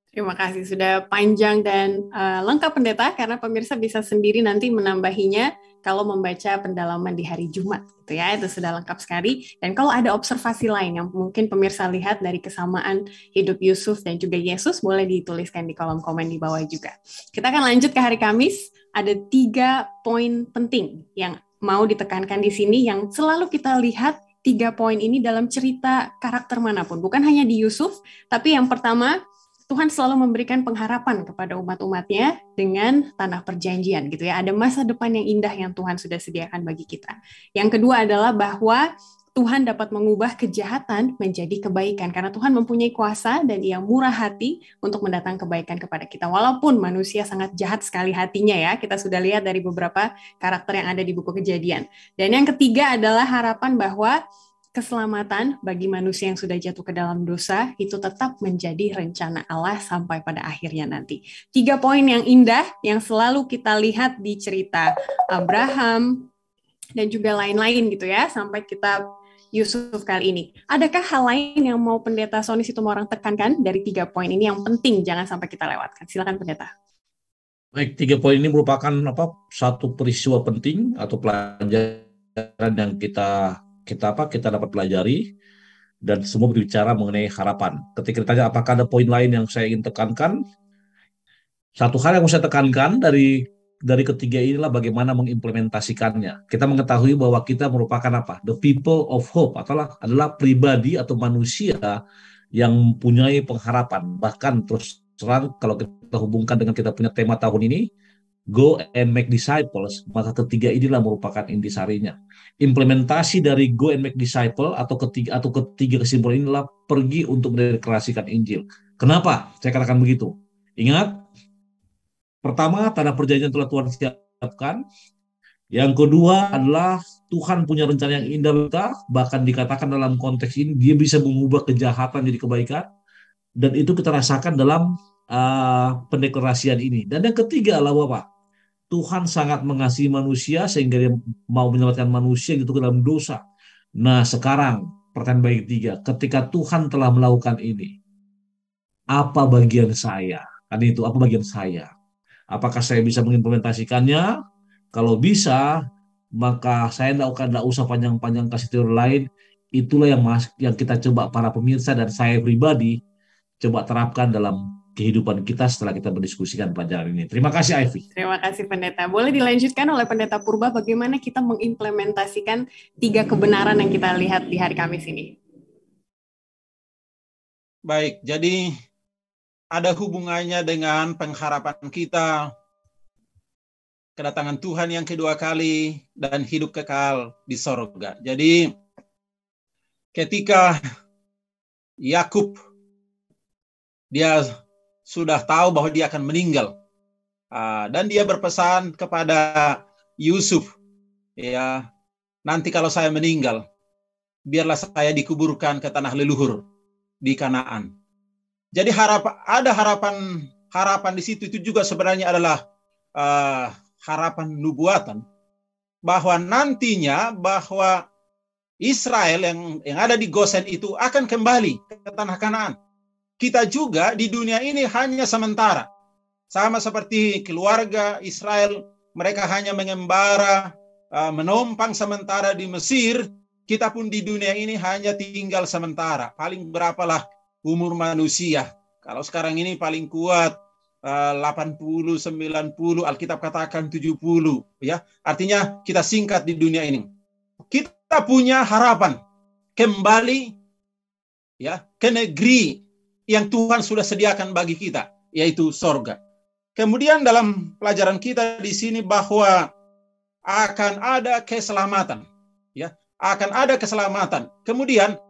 S1: Terima kasih, sudah panjang dan lengkap Pendeta, karena pemirsa bisa sendiri nanti menambahinya kalau membaca pendalaman di hari Jumat, gitu ya. Itu sudah lengkap sekali. Dan kalau ada observasi lain yang mungkin pemirsa lihat dari kesamaan hidup Yusuf dan juga Yesus, boleh dituliskan di kolom komen di bawah juga. Kita akan lanjut ke hari Kamis. Ada 3 poin penting yang mau ditekankan di sini, yang selalu kita lihat 3 poin ini dalam cerita karakter manapun. Bukan hanya di Yusuf, tapi yang pertama, Tuhan selalu memberikan pengharapan kepada umat-umatnya dengan tanah perjanjian, gitu ya. Ada masa depan yang indah yang Tuhan sudah sediakan bagi kita. Yang kedua adalah bahwa Tuhan dapat mengubah kejahatan menjadi kebaikan, karena Tuhan mempunyai kuasa dan Ia murah hati untuk mendatangkan kebaikan kepada kita. Walaupun manusia sangat jahat sekali hatinya ya, kita sudah lihat dari beberapa karakter yang ada di buku Kejadian. Dan yang ketiga adalah harapan bahwa keselamatan bagi manusia yang sudah jatuh ke dalam dosa itu tetap menjadi rencana Allah sampai pada akhirnya nanti. 3 poin yang indah yang selalu kita lihat di cerita Abraham dan juga lain-lain gitu ya, sampai kitab Yusuf kali ini. Adakah hal lain yang mau Pendeta Sony Situmorang tekankan dari 3 poin ini yang penting jangan sampai kita lewatkan? Silakan Pendeta.
S3: Baik, 3 poin ini merupakan satu peristiwa penting atau pelajaran yang kita dapat pelajari, dan semua berbicara mengenai harapan. Ketika ditanya apakah ada poin lain yang saya ingin tekankan, satu hal yang mau saya tekankan dari ketiga inilah bagaimana mengimplementasikannya. Kita mengetahui bahwa kita merupakan the people of hope, adalah pribadi atau manusia yang mempunyai pengharapan. Bahkan terus terang kalau kita hubungkan dengan kita punya tema tahun ini, Go and Make Disciples, maka ketiga inilah merupakan intisarinya. Implementasi dari Go and Make Disciple atau ketiga kesimpulan inilah pergi untuk mendeklarasikan Injil. Kenapa saya katakan begitu? Ingat, pertama, tanah perjanjian telah Tuhan siapkan. Yang kedua adalah Tuhan punya rencana yang indah kita, bahkan dikatakan dalam konteks ini dia bisa mengubah kejahatan jadi kebaikan, dan itu kita rasakan dalam pendeklarasian ini. Dan yang ketiga adalah apa? Tuhan sangat mengasihi manusia sehingga dia mau menyelamatkan manusia gitu ke dalam dosa. Nah, sekarang pertanyaan bagi ketiga, ketika Tuhan telah melakukan ini, apa bagian saya? Kan itu, apa bagian saya? Apakah saya bisa mengimplementasikannya? Kalau bisa, maka saya tidak usah panjang-panjang kasih teori lain. Itulah yang kita coba para pemirsa dan saya pribadi coba terapkan dalam kehidupan kita setelah kita berdiskusikan pelajaran ini. Terima kasih, Ivy.
S1: Terima kasih, Pendeta. Boleh dilanjutkan oleh Pendeta Purba bagaimana kita mengimplementasikan 3 kebenaran yang kita lihat di hari Kamis ini.
S2: Baik, jadi ada hubungannya dengan pengharapan kita, kedatangan Tuhan yang kedua kali, dan hidup kekal di sorga. Jadi ketika Yakub dia sudah tahu bahwa dia akan meninggal, dan dia berpesan kepada Yusuf, ya, nanti kalau saya meninggal, biarlah saya dikuburkan ke tanah leluhur di Kanaan. Jadi ada harapan di situ. Itu juga sebenarnya adalah harapan nubuatan bahwa nantinya bahwa Israel yang ada di Gosen itu akan kembali ke tanah Kanaan. Kita juga di dunia ini hanya sementara. Sama seperti keluarga Israel, mereka hanya mengembara, menumpang sementara di Mesir. Kita pun di dunia ini hanya tinggal sementara. Paling berapalah umur manusia? Kalau sekarang ini paling kuat 80, 90, Alkitab katakan 70, ya. Artinya kita singkat di dunia ini. Kita punya harapan kembali, ya, ke negeri yang Tuhan sudah sediakan bagi kita, yaitu sorga. Kemudian dalam pelajaran kita di sini bahwa akan ada keselamatan, ya, akan ada keselamatan. Kemudian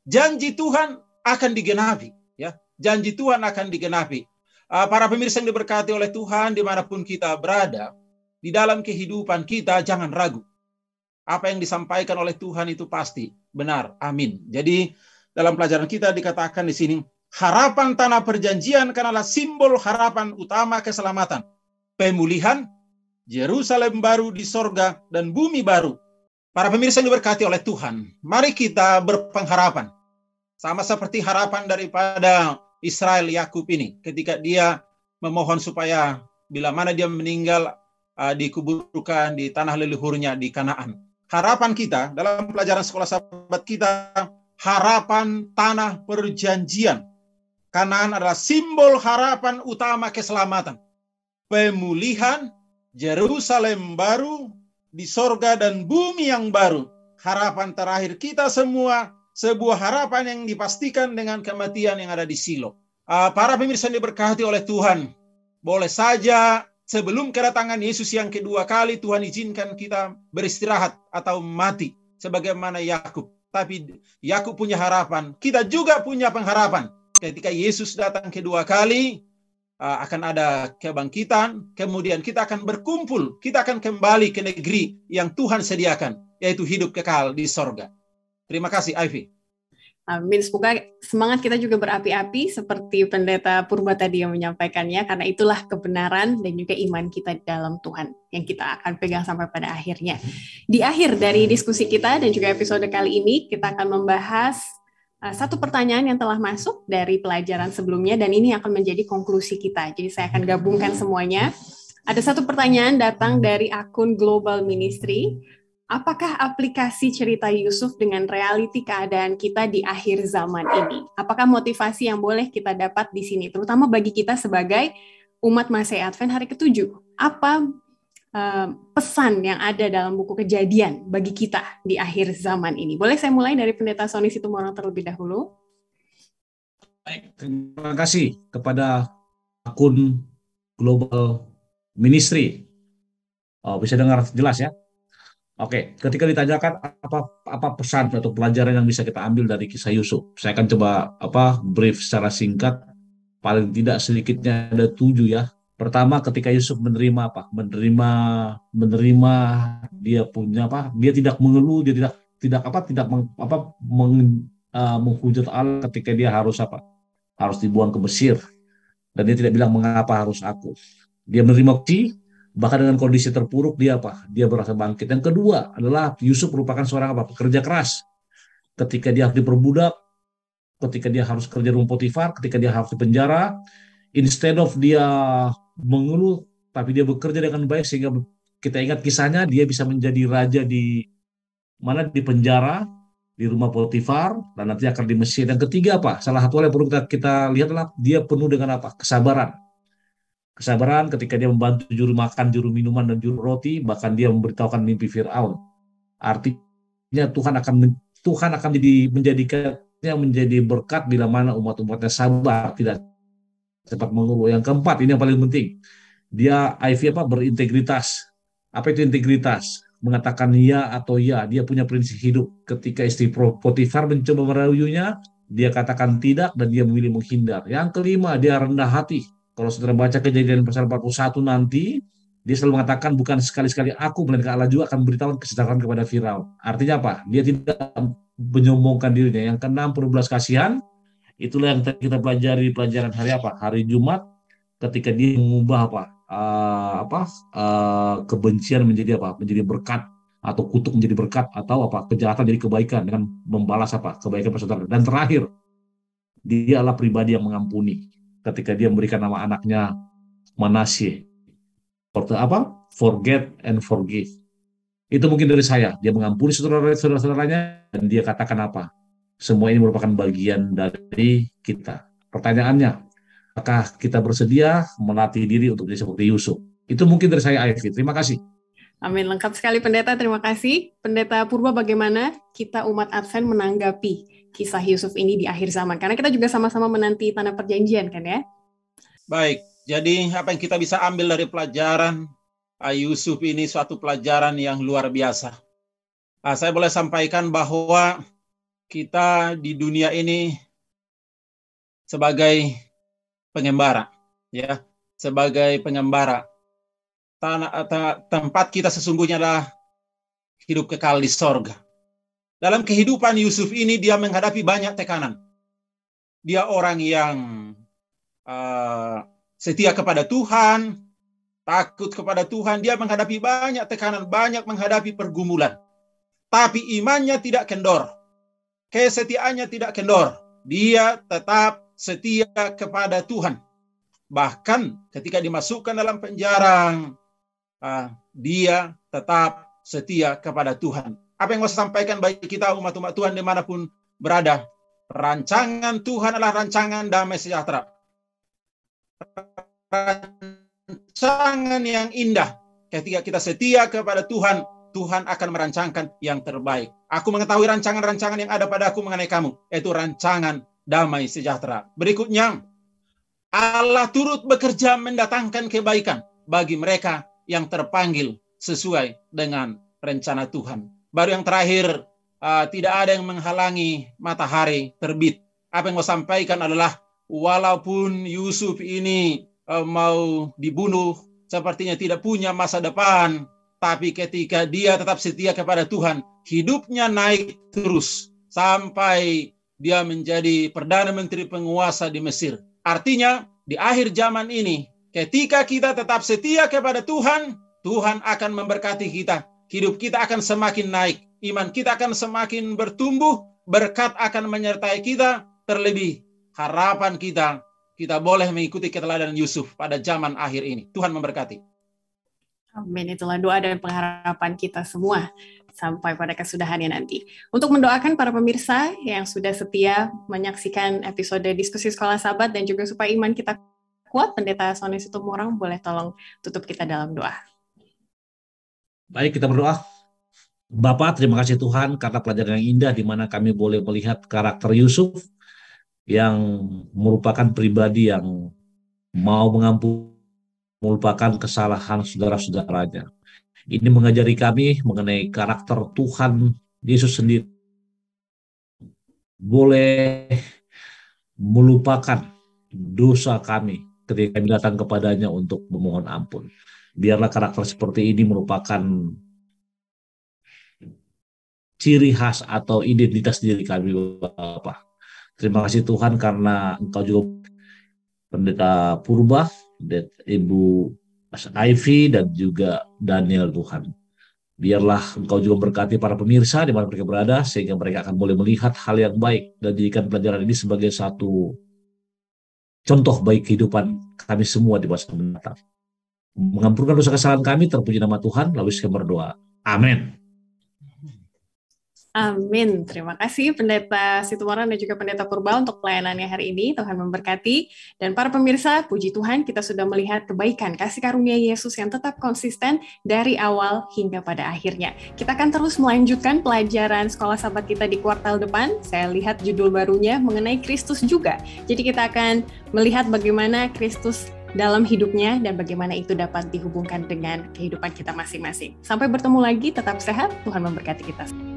S2: janji Tuhan akan digenapi, ya, janji Tuhan akan digenapi. Para pemirsa yang diberkati oleh Tuhan dimanapun kita berada, di dalam kehidupan kita jangan ragu. Apa yang disampaikan oleh Tuhan itu pasti benar. Amin. Jadi dalam pelajaran kita dikatakan di sini, harapan tanah perjanjian adalah simbol harapan utama keselamatan, pemulihan, Yerusalem baru di sorga, dan bumi baru. Para pemirsa yang diberkati oleh Tuhan, mari kita berpengharapan. Sama seperti harapan daripada Israel Yakub ini, ketika dia memohon supaya bila mana dia meninggal, dikuburkan di tanah leluhurnya di Kanaan. Harapan kita dalam pelajaran sekolah sahabat kita, harapan tanah perjanjian. Kanaan adalah simbol harapan utama keselamatan, pemulihan, Yerusalem baru di sorga, dan bumi yang baru. Harapan terakhir kita semua, sebuah harapan yang dipastikan dengan kematian yang ada di Silo. Para pemirsa yang diberkati oleh Tuhan, boleh saja sebelum kedatangan Yesus yang kedua kali, Tuhan izinkan kita beristirahat atau mati, sebagaimana Yakub. Tapi Yakub punya harapan, kita juga punya pengharapan. Ketika Yesus datang kedua kali, akan ada kebangkitan, kemudian kita akan berkumpul, kita akan kembali ke negeri yang Tuhan sediakan, yaitu hidup kekal di sorga. Terima kasih, Ivy.
S1: Amin. Semoga semangat kita juga berapi-api seperti Pendeta Purba tadi yang menyampaikannya, karena itulah kebenaran dan juga iman kita dalam Tuhan yang kita akan pegang sampai pada akhirnya. Di akhir dari diskusi kita dan juga episode kali ini, kita akan membahas satu pertanyaan yang telah masuk dari pelajaran sebelumnya, dan ini akan menjadi konklusi kita. Jadi saya akan gabungkan semuanya. Ada satu pertanyaan datang dari akun Global Ministry. Apakah aplikasi cerita Yusuf dengan realiti keadaan kita di akhir zaman ini? Apakah motivasi yang boleh kita dapat di sini, terutama bagi kita sebagai umat Masehi Advent hari ke-7? Apa pesan yang ada dalam buku Kejadian bagi kita di akhir zaman ini? Boleh saya mulai dari Pendeta Sony Situmorang terlebih dahulu?
S3: Baik, terima kasih kepada akun Global Ministry. Bisa dengar jelas ya? Oke, ketika ditanyakan apa pesan atau pelajaran yang bisa kita ambil dari kisah Yusuf, saya akan coba brief secara singkat, paling tidak sedikitnya ada 7 ya. Pertama, ketika Yusuf menerima dia punya dia tidak mengeluh, dia tidak menghujat Allah ketika dia harus dibuang ke Mesir, dan dia tidak bilang mengapa harus aku. Dia menerima bahkan dengan kondisi terpuruk dia berasa bangkit. Yang kedua adalah Yusuf merupakan seorang pekerja keras. Ketika dia harus diperbudak, ketika dia harus kerja di rumah Potifar, ketika dia harus dipenjara, instead of dia mengeluh, tapi dia bekerja dengan baik, sehingga kita ingat kisahnya, dia bisa menjadi raja di penjara, di rumah Potifar, dan nanti akan di Mesir. Dan ketiga salah satu hal yang perlu kita lihat adalah dia penuh dengan kesabaran ketika dia membantu juru makan, juru minuman, dan juru roti, bahkan dia memberitahukan mimpi Firaun. Artinya Tuhan akan menjadikannya menjadi berkat bila mana umat-umatnya sabar, tidak cepat mengeluh. Yang keempat, ini yang paling penting, dia berintegritas. Apa itu integritas? Mengatakan ya atau ya. Dia punya prinsip hidup. Ketika istri Potifar mencoba merayunya, dia katakan tidak dan dia memilih menghindar. Yang kelima, dia rendah hati. Kalau saudara baca Kejadian pasal 41 nanti, dia selalu mengatakan bukan sekali-sekali aku, melainkan Allah juga akan memberitahukan kesadaran kepada Firaun. Artinya apa? Dia tidak menyombongkan dirinya. Yang keenam, berbelas kasihan. Itulah yang kita pelajari di pelajaran hari Jumat, ketika dia mengubah kebencian menjadi menjadi berkat, atau kutuk menjadi berkat, atau kejahatan jadi kebaikan dengan membalas kebaikan saudara. Dan terakhir, dia adalah pribadi yang mengampuni. Ketika dia memberikan nama anaknya Manasye, forget and forgive. Itu mungkin dari saya. Dia mengampuni saudara-saudaranya, dan dia katakan semua ini merupakan bagian dari kita. Pertanyaannya, apakah kita bersedia melatih diri untuk menjadi seperti Yusuf? Itu mungkin dari saya, Ivy. Terima kasih.
S1: Amin, lengkap sekali Pendeta, terima kasih. Pendeta Purba, bagaimana kita umat Advent menanggapi kisah Yusuf ini di akhir zaman? Karena kita juga sama-sama menanti tanah perjanjian kan ya?
S2: Baik, jadi apa yang kita bisa ambil dari pelajaran Yusuf ini, suatu pelajaran yang luar biasa. Saya boleh sampaikan bahwa kita di dunia ini sebagai pengembara, ya, sebagai pengembara. Tempat kita sesungguhnya adalah hidup kekal di sorga. Dalam kehidupan Yusuf ini, dia menghadapi banyak tekanan. Dia orang yang setia kepada Tuhan, takut kepada Tuhan. Dia menghadapi banyak tekanan, banyak menghadapi pergumulan. Tapi imannya tidak kendor. Kesetiaannya tidak kendor. Dia tetap setia kepada Tuhan. Bahkan ketika dimasukkan dalam penjara, dia tetap setia kepada Tuhan. Apa yang mau saya sampaikan bagi kita umat-umat Tuhan dimanapun berada? Rancangan Tuhan adalah rancangan damai sejahtera. Rancangan yang indah. Ketika kita setia kepada Tuhan, Tuhan akan merancangkan yang terbaik. Aku mengetahui rancangan-rancangan yang ada pada aku mengenai kamu, yaitu rancangan damai sejahtera. Berikutnya, Allah turut bekerja mendatangkan kebaikan bagi mereka yang terpanggil sesuai dengan rencana Tuhan. Baru yang terakhir, tidak ada yang menghalangi matahari terbit. Apa yang mau sampaikan adalah, walaupun Yusuf ini mau dibunuh, sepertinya tidak punya masa depan, tapi ketika dia tetap setia kepada Tuhan, hidupnya naik terus. sampai dia menjadi Perdana Menteri penguasa di Mesir. Artinya, di akhir zaman ini, ketika kita tetap setia kepada Tuhan, Tuhan akan memberkati kita. Hidup kita akan semakin naik. Iman kita akan semakin bertumbuh. Berkat akan menyertai kita. Terlebih, harapan kita boleh mengikuti keteladanan Yusuf pada zaman akhir ini. Tuhan memberkati.
S1: Amin. Itulah doa dan pengharapan kita semua sampai pada kesudahannya nanti. Untuk mendoakan para pemirsa yang sudah setia menyaksikan episode diskusi Sekolah Sabat dan juga supaya iman kita kuat, Pendeta Sony Situmorang boleh tolong tutup kita dalam doa.
S3: Baik, kita berdoa. Bapa, terima kasih Tuhan karena pelajaran yang indah di mana kami boleh melihat karakter Yusuf yang merupakan pribadi yang mau mengampuni, melupakan kesalahan saudara-saudaranya. Ini mengajari kami mengenai karakter Tuhan Yesus sendiri. Boleh melupakan dosa kami ketika kami datang kepadanya untuk memohon ampun. Biarlah karakter seperti ini merupakan ciri khas atau identitas diri kami, Bapak. Terima kasih Tuhan karena Engkau juga Pendeta Purba, Ibu Ivy, dan juga Daniel Tuhan. Biarlah Engkau juga berkati para pemirsa di mana mereka berada, sehingga mereka akan boleh melihat hal yang baik dan jadikan pelajaran ini sebagai satu contoh baik kehidupan kami semua di masa mendatang. Mengampunkan dosa kesalahan kami, terpuji nama Tuhan, lalu saya berdoa. Amin.
S1: Amin. Terima kasih Pendeta Situmorang dan juga Pendeta Purba untuk pelayanannya hari ini. Tuhan memberkati. Dan para pemirsa, puji Tuhan kita sudah melihat kebaikan kasih karunia Yesus yang tetap konsisten dari awal hingga pada akhirnya. Kita akan terus melanjutkan pelajaran Sekolah Sabat kita di kuartal depan. Saya lihat judul barunya mengenai Kristus juga. Jadi kita akan melihat bagaimana Kristus dalam hidupnya dan bagaimana itu dapat dihubungkan dengan kehidupan kita masing-masing. Sampai bertemu lagi, tetap sehat, Tuhan memberkati kita.